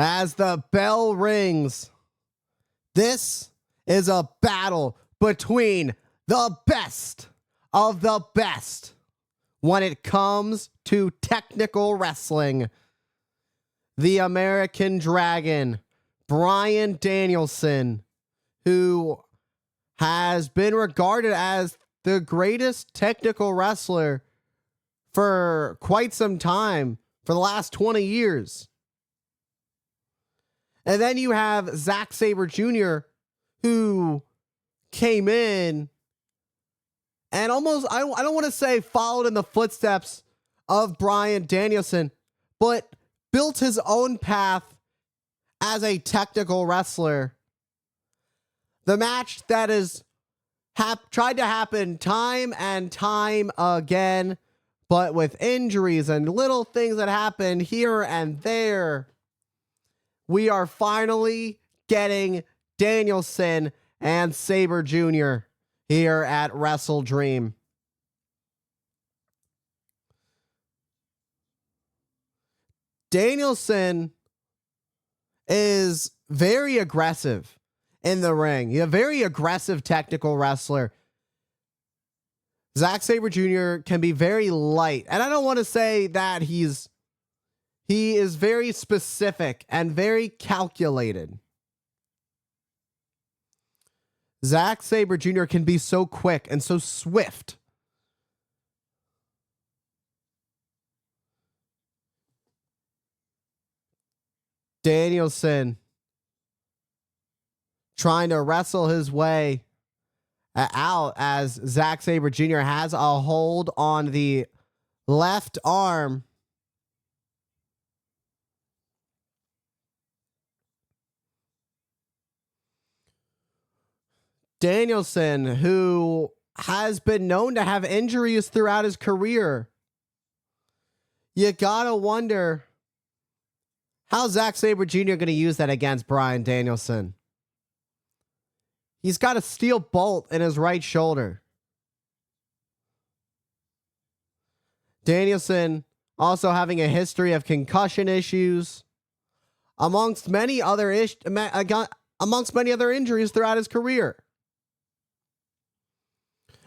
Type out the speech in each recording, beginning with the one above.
As the bell rings, this is a battle between the best of the best when it comes to technical wrestling. The American Dragon, Bryan Danielson, who has been regarded as the greatest technical wrestler for quite some time, for the last 20 years. And then you have Zack Sabre Jr., who came in and almost, I don't want to say followed in the footsteps of Bryan Danielson, but built his own path as a technical wrestler. The match that is tried to happen time and time again, but with injuries and little things that happen here and there, we are finally getting Danielson and Sabre Jr. here at WrestleDream. Danielson is very aggressive in the ring. He's a very aggressive technical wrestler. Zack Sabre Jr. can be very light. And I don't want to say that he is very specific and very calculated. Zack Sabre Jr. can be so quick and so swift. Danielson trying to wrestle his way out as Zack Sabre Jr. has a hold on the left arm. Danielson, who has been known to have injuries throughout his career. You gotta wonder how Zack Sabre Jr. going to use that against Bryan Danielson. He's got a steel bolt in his right shoulder. Danielson also having a history of concussion issues, amongst many other injuries throughout his career.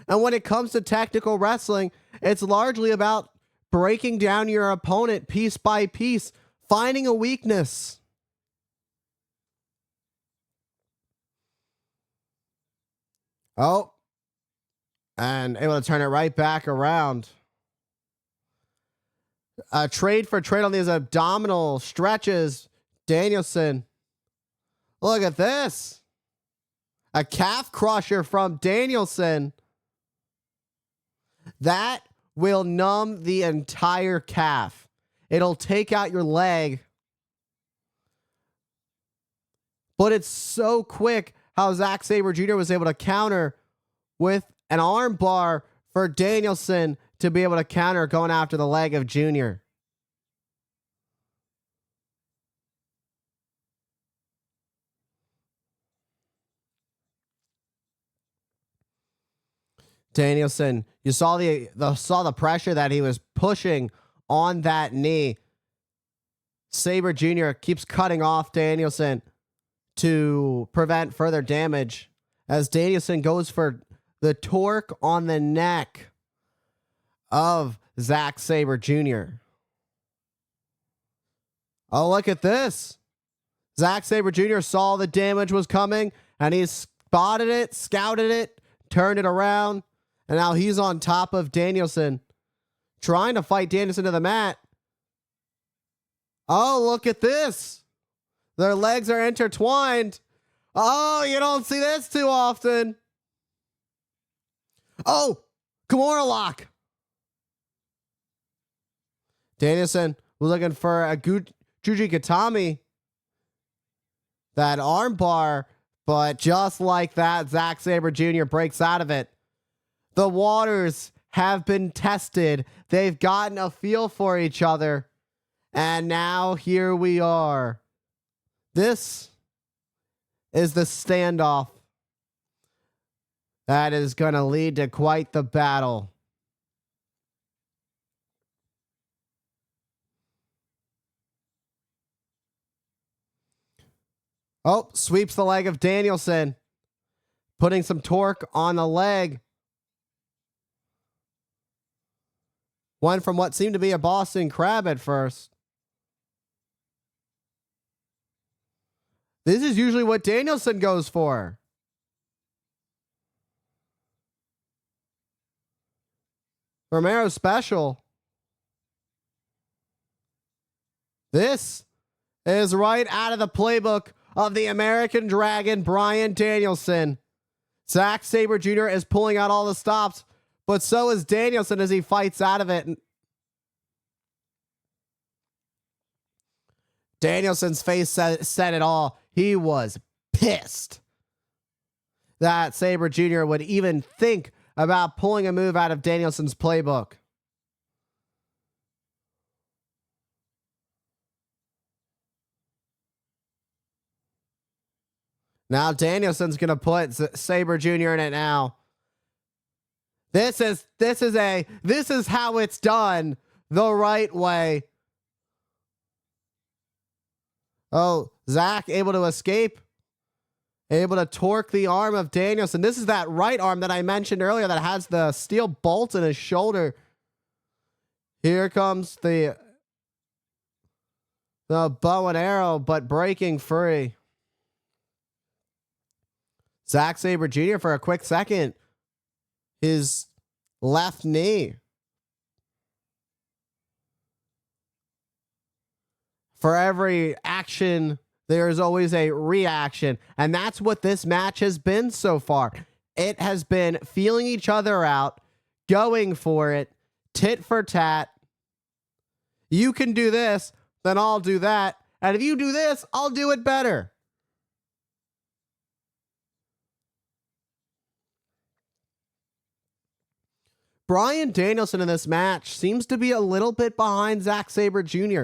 And when it comes to tactical wrestling, it's largely about breaking down your opponent piece by piece, finding a weakness. Oh, and able to turn it right back around. Trade for trade on these abdominal stretches. Danielson. Look at this. A calf crusher from Danielson. That will numb the entire calf. It'll take out your leg. But it's so quick how Zack Sabre Jr. was able to counter with an arm bar for Danielson to be able to counter going after the leg of Jr. Danielson, you saw the pressure that he was pushing on that knee. Sabre Jr. keeps cutting off Danielson to prevent further damage as Danielson goes for the torque on the neck of Zack Sabre Jr. Oh, look at this. Zack Sabre Jr. saw the damage was coming and he spotted it, scouted it, turned it around, and now he's on top of Danielson, trying to fight Danielson to the mat. Oh, look at this. Their legs are intertwined. Oh, you don't see this too often. Oh, Kimura lock. Danielson was looking for a Juji Katami. That arm bar, but just like that, Zack Sabre Jr. breaks out of it. The waters have been tested. They've gotten a feel for each other. And now here we are. This is the standoff that is going to lead to quite the battle. Oh, sweeps the leg of Danielson, putting some torque on the leg. Went from what seemed to be a Boston Crab at first. This is usually what Danielson goes for. Romero special. This is right out of the playbook of the American Dragon, Bryan Danielson. Zack Sabre Jr. is pulling out all the stops, but so is Danielson as he fights out of it. Danielson's face said it all. He was pissed that Sabre Jr. would even think about pulling a move out of Danielson's playbook. Now Danielson's going to put Sabre Jr. in it now. This is how it's done the right way. Oh, Zack able to escape. Able to torque the arm of Danielson. This is that right arm that I mentioned earlier that has the steel bolt in his shoulder. Here comes the bow and arrow, but breaking free. Zack Sabre Jr. for a quick second. His left knee. For every action, there's always a reaction. And that's what this match has been so far. It has been feeling each other out, going for it, tit for tat. You can do this, then I'll do that. And if you do this, I'll do it better. Bryan Danielson in this match seems to be a little bit behind Zack Sabre Jr.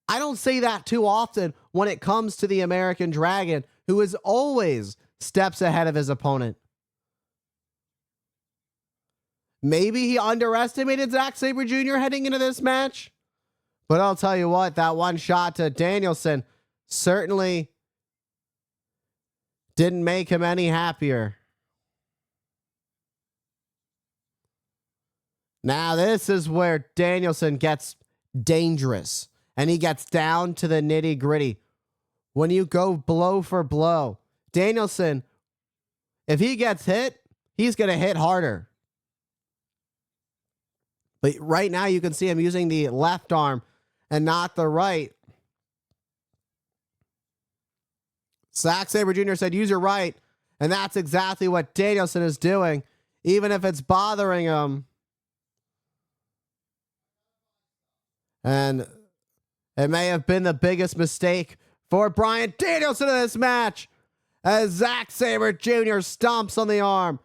I don't say that too often when it comes to the American Dragon, who is always steps ahead of his opponent. Maybe he underestimated Zack Sabre Jr. heading into this match. But I'll tell you what, that one shot to Danielson certainly didn't make him any happier. Now this is where Danielson gets dangerous. And he gets down to the nitty gritty. When you go blow for blow, Danielson, if he gets hit, he's going to hit harder. But right now you can see him using the left arm and not the right. Zack Sabre Jr. said, use your right. And that's exactly what Danielson is doing, even if it's bothering him. And it may have been the biggest mistake for Bryan Danielson in this match as Zack Sabre Jr. stomps on the arm.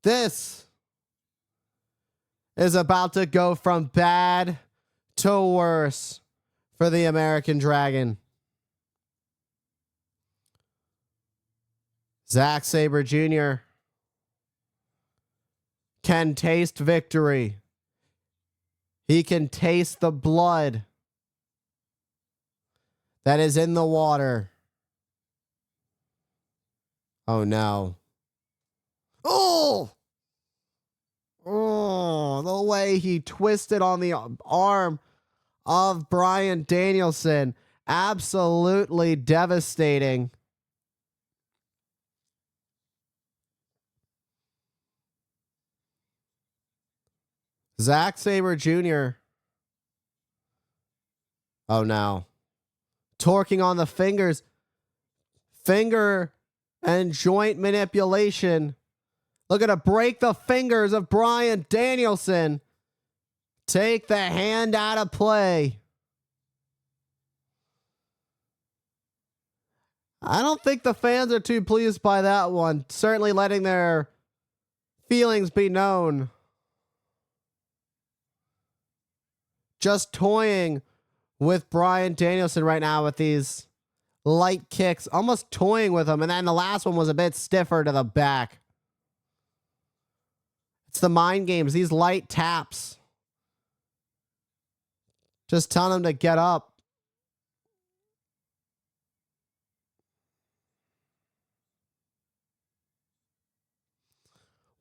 This is about to go from bad to worse for the American Dragon. Zack Sabre Jr. can taste victory. He can taste the blood that is in the water. Oh no. Oh! Oh, the way he twisted on the arm of Bryan Danielson. Absolutely devastating. Zack Sabre Jr. Oh no. Torquing on the fingers. Finger and joint manipulation. Looking to break the fingers of Bryan Danielson. Take the hand out of play. I don't think the fans are too pleased by that one. Certainly letting their feelings be known. Just toying with Bryan Danielson right now with these light kicks, almost toying with him. And then the last one was a bit stiffer to the back. It's the mind games, these light taps. Just telling him to get up.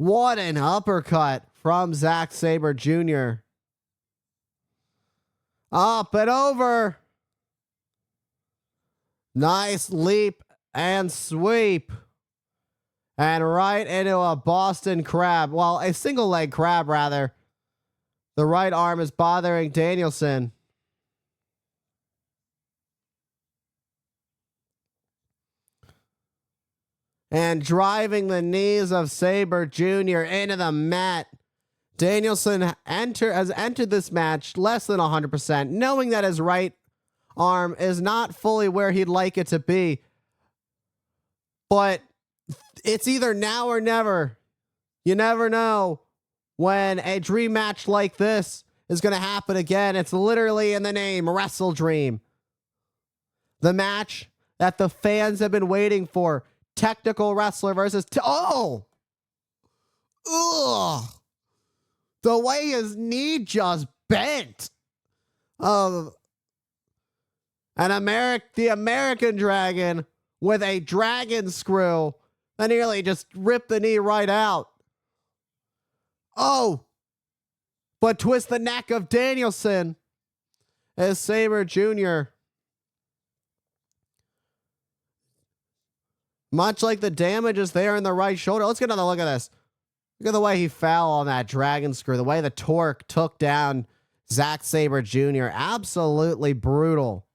What an uppercut from Zack Sabre Jr. Up and over. Nice leap and sweep. And right into a Boston Crab. Well, a single leg crab, rather. The right arm is bothering Danielson. And driving the knees of Sabre Jr. into the mat. Danielson has entered this match less than 100%, knowing that his right arm is not fully where he'd like it to be. But it's either now or never. You never know when a dream match like this is going to happen again. It's literally in the name, WrestleDream. The match that the fans have been waiting for. Technical wrestler versus... Ugh! The way his knee just bent. The American Dragon with a dragon screw that nearly just ripped the knee right out. Oh! But twist the neck of Danielson as Sabre Jr. Much like the damage is there in the right shoulder. Let's get another look at this. Look at the way he fell on that dragon screw. The way the torque took down Zack Sabre Jr. Absolutely brutal.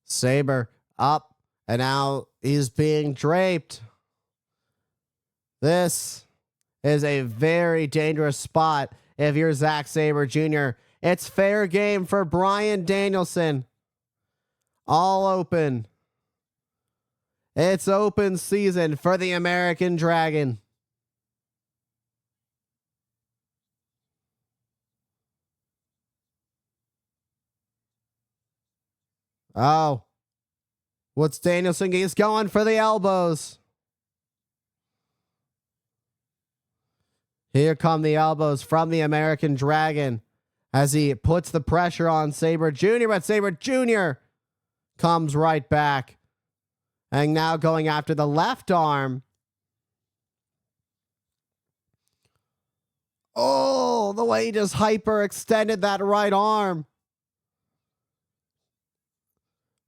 Sabre up, and now he's being draped. This is a very dangerous spot if you're Zack Sabre Jr. It's fair game for Bryan Danielson. All open. It's open season for the American Dragon. Oh. What's Danielson? He's going for the elbows. Here come the elbows from the American Dragon as he puts the pressure on Sabre Jr., but Sabre Jr. comes right back. And now going after the left arm. Oh, the way he just hyper-extended that right arm.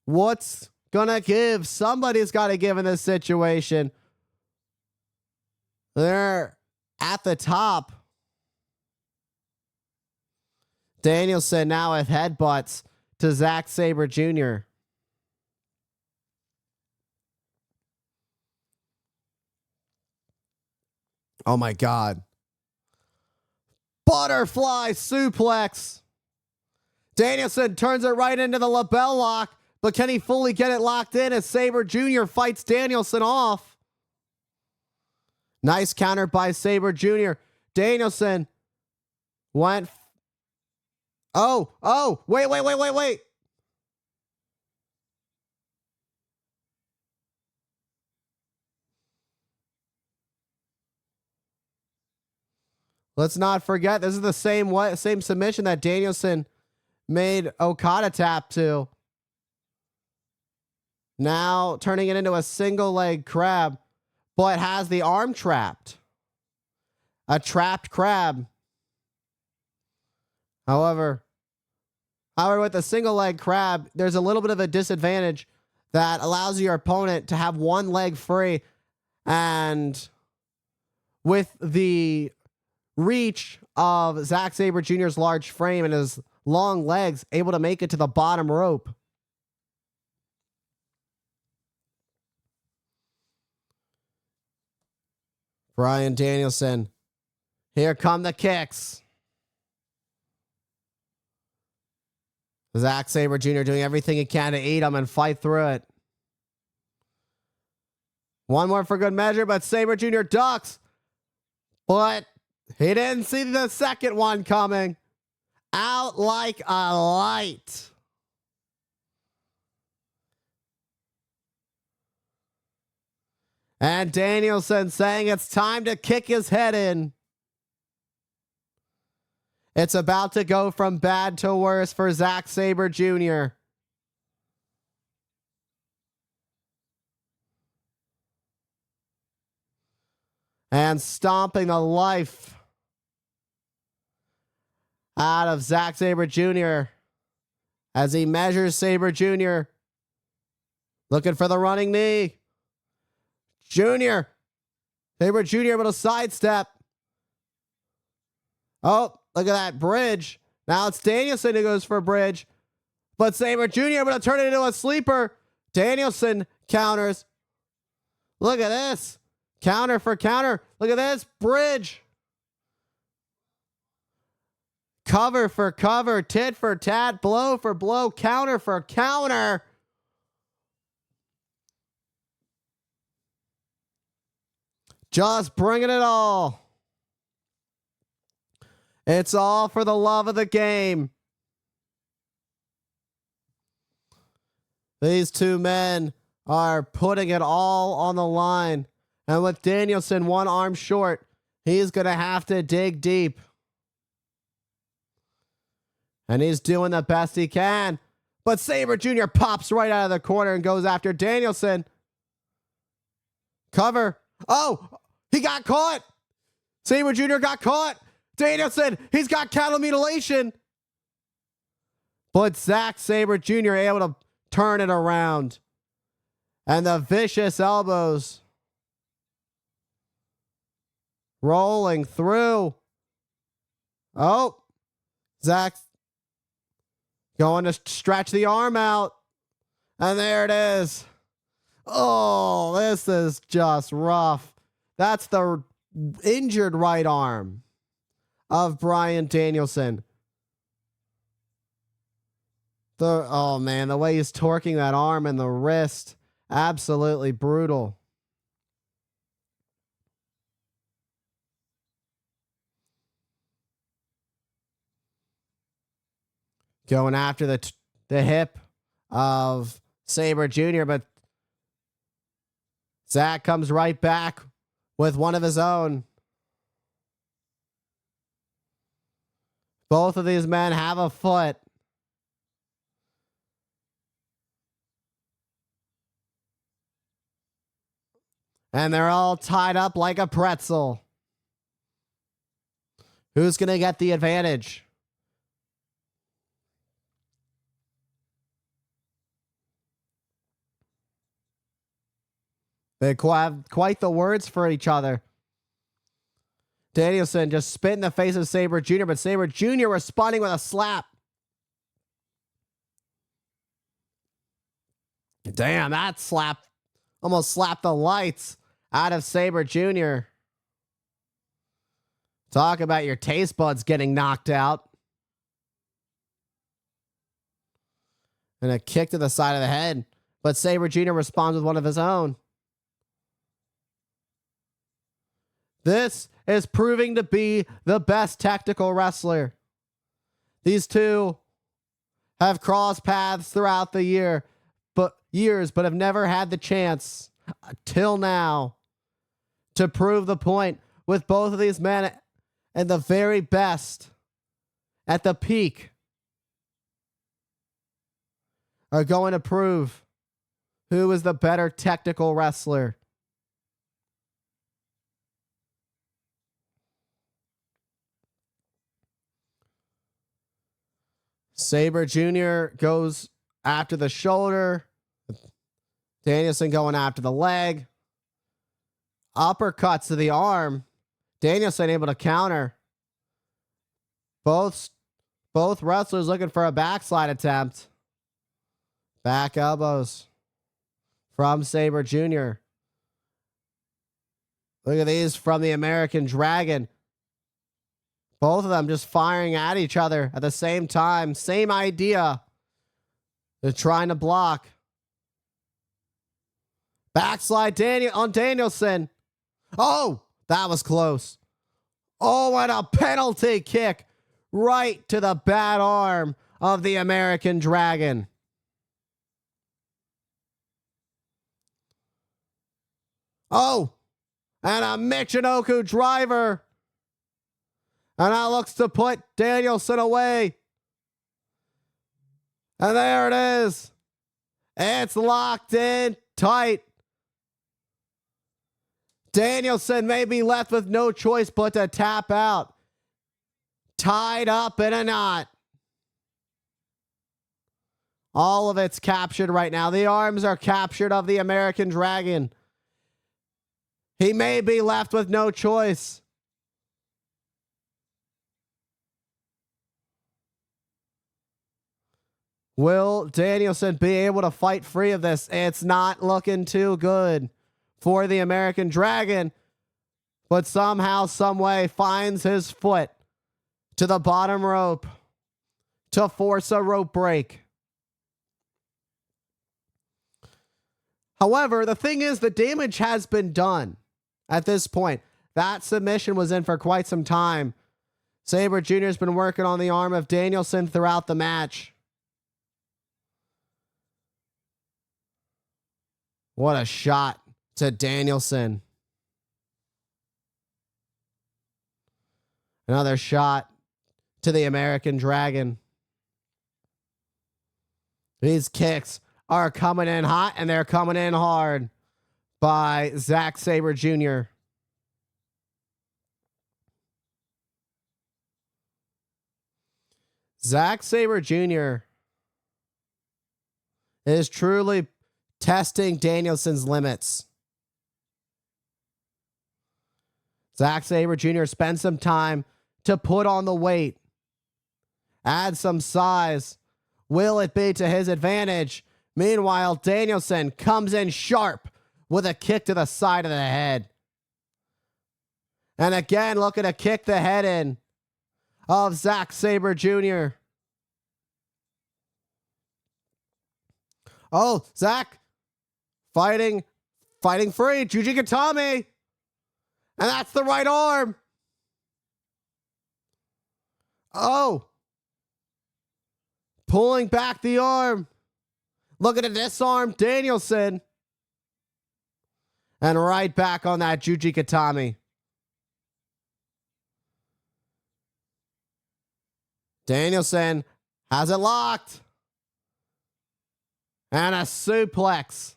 What's gonna give? Somebody's got to give in this situation. They're at the top. Danielson now with headbutts to Zack Sabre Jr. Oh my God. Butterfly suplex. Danielson turns it right into the lapel lock, but can he fully get it locked in as Sabre Jr. fights Danielson off? Nice counter by Sabre Jr. Danielson went. Wait. Let's not forget, this is the same submission that Danielson made Okada tap to. Now turning it into a single leg crab, but has the arm trapped. A trapped crab. However, with the single leg crab, there's a little bit of a disadvantage that allows your opponent to have one leg free. And with the reach of Zack Sabre Jr.'s large frame and his long legs, able to make it to the bottom rope. Bryan Danielson. Here come the kicks. Zack Sabre Jr. doing everything he can to eat him and fight through it. One more for good measure, but Sabre Jr. ducks. But he didn't see the second one coming. Out like a light. And Danielson saying it's time to kick his head in. It's about to go from bad to worse for Zack Sabre Jr. and stomping the life out of Zack Sabre Jr. as he measures Sabre Jr. Looking for the running knee. Sabre Jr. able to sidestep. Oh, look at that bridge. Now it's Danielson who goes for a bridge. But Sabre Jr. able to turn it into a sleeper. Danielson counters. Look at this. Counter for counter. Look at this. Bridge. Cover for cover. Tit for tat. Blow for blow. Counter for counter. Just bringing it all. It's all for the love of the game. These two men are putting it all on the line. And with Danielson one arm short, he's going to have to dig deep. And he's doing the best he can. But Sabre Jr. pops right out of the corner and goes after Danielson. Cover. Oh, he got caught. Sabre Jr. got caught. Danielson, he's got cattle mutilation. But Zack Sabre Jr. able to turn it around. And the vicious elbows rolling through. Oh, Zack going to stretch the arm out. And there it is. Oh, this is just rough. That's the injured right arm of Bryan Danielson. Oh man, the way he's torquing that arm and the wrist, absolutely brutal. Going after the hip of Sabre Jr., but Zack comes right back with one of his own. Both of these men have a foot. And they're all tied up like a pretzel. Who's going to get the advantage? They have quite the words for each other. Danielson just spit in the face of Sabre Jr., but Sabre Jr. responding with a slap. Damn, that slap almost slapped the lights out of Sabre Jr. Talk about your taste buds getting knocked out. And a kick to the side of the head. But Sabre Jr. responds with one of his own. This is proving to be the best tactical wrestler. These two have crossed paths throughout the years, but have never had the chance till now to prove the point, with both of these men at the very best, at the peak, are going to prove who is the better technical wrestler. Sabre Jr. goes after the shoulder. Danielson going after the leg. Uppercuts to the arm. Danielson able to counter. Both wrestlers looking for a backslide attempt. Back elbows from Sabre Jr. Look at these from the American Dragon. Both of them just firing at each other at the same time. Same idea. They're trying to block. Backslide on Danielson. Oh, that was close. Oh, and a penalty kick right to the bad arm of the American Dragon. Oh, and a Michinoku driver. And that looks to put Danielson away. And there it is. It's locked in tight. Danielson may be left with no choice but to tap out. Tied up in a knot. All of it's captured right now. The arms are captured of the American Dragon. He may be left with no choice. Will Danielson be able to fight free of this? It's not looking too good for the American Dragon, but somehow, some way finds his foot to the bottom rope to force a rope break. However, the thing is, the damage has been done at this point. That submission was in for quite some time. Sabre Jr. has been working on the arm of Danielson throughout the match. What a shot to Danielson. Another shot to the American Dragon. These kicks are coming in hot, and they're coming in hard by Zack Sabre Jr. Zack Sabre Jr. is truly testing Danielson's limits. Zack Sabre Jr. spent some time to put on the weight, add some size. Will it be to his advantage? Meanwhile, Danielson comes in sharp with a kick to the side of the head. And again, looking to kick the head in of Zack Sabre Jr. Oh, Zack fighting free. Juji Katami. And that's the right arm. Oh. Pulling back the arm. Looking to disarm Danielson. And right back on that Juji Katami. Danielson has it locked. And a suplex.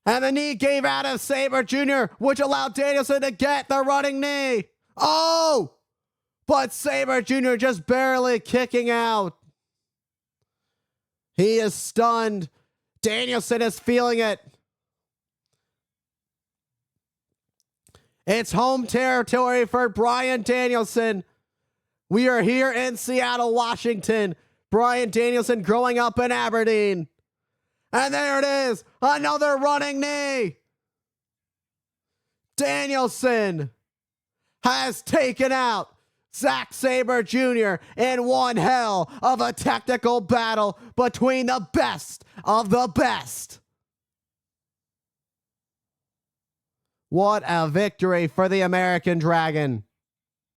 And the knee gave out of Sabre Jr., which allowed Danielson to get the running knee. Oh! But Sabre Jr. just barely kicking out. He is stunned. Danielson is feeling it. It's home territory for Bryan Danielson. We are here in Seattle, Washington. Bryan Danielson growing up in Aberdeen. And there it is. Another running knee. Danielson has taken out Zack Sabre Jr. in one hell of a technical battle between the best of the best. What a victory for the American Dragon.